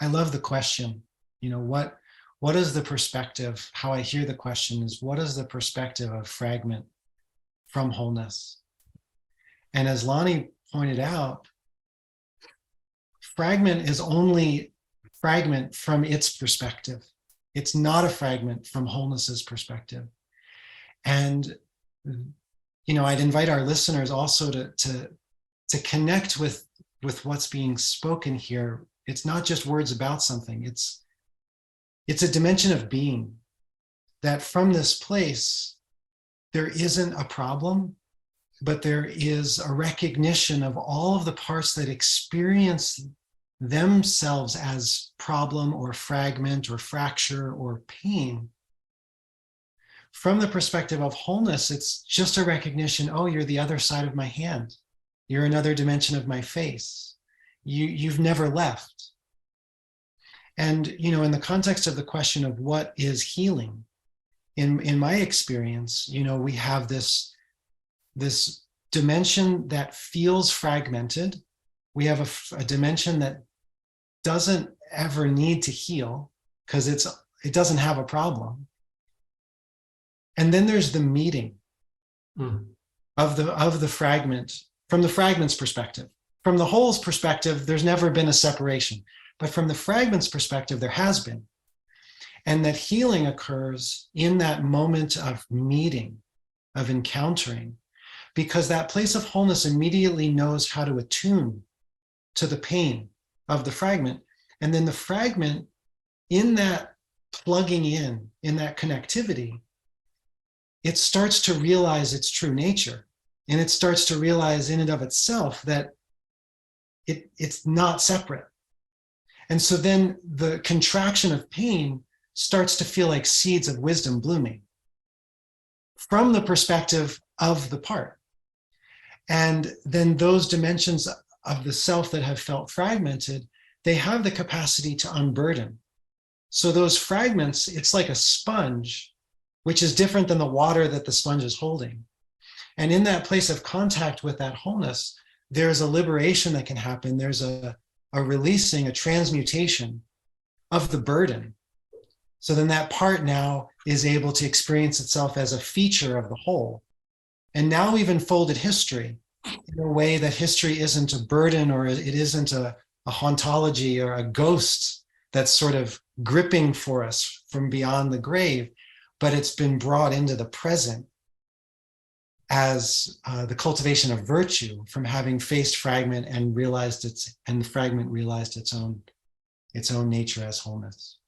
I love the question. What is the perspective? How I hear the question is, what is the perspective of fragment from wholeness? And as Lonnie pointed out, fragment is only fragment from its perspective. It's not a fragment from wholeness's perspective. And I'd invite our listeners also to connect with what's being spoken here. It's not just words about something. It's a dimension of being, that from this place, there isn't a problem, but there is a recognition of all of the parts that experience themselves as problem or fragment or fracture or pain. From the perspective of wholeness, it's just a recognition, oh, you're the other side of my hand. You're another dimension of my face. You've never left. And, in the context of the question of what is healing, in my experience, we have this dimension that feels fragmented. We have a dimension that doesn't ever need to heal because it doesn't have a problem. And then there's the meeting of the fragment, from the fragment's perspective. From the whole's perspective, there's never been a separation. But from the fragment's perspective, there has been. And that healing occurs in that moment of meeting, of encountering, because that place of wholeness immediately knows how to attune to the pain of the fragment. And then the fragment, in that plugging in that connectivity, it starts to realize its true nature. And it starts to realize in and of itself that it's not separate. And so then the contraction of pain starts to feel like seeds of wisdom blooming from the perspective of the part. And then those dimensions of the self that have felt fragmented, they have the capacity to unburden. So those fragments, it's like a sponge, which is different than the water that the sponge is holding. And in that place of contact with that wholeness, there's a liberation that can happen. There's a releasing, a transmutation of the burden. So then that part now is able to experience itself as a feature of the whole. And now we've unfolded history in a way that history isn't a burden, or it isn't a hauntology or a ghost that's sort of gripping for us from beyond the grave, but it's been brought into the present as the cultivation of virtue from having faced fragment and the fragment realized its own nature as wholeness.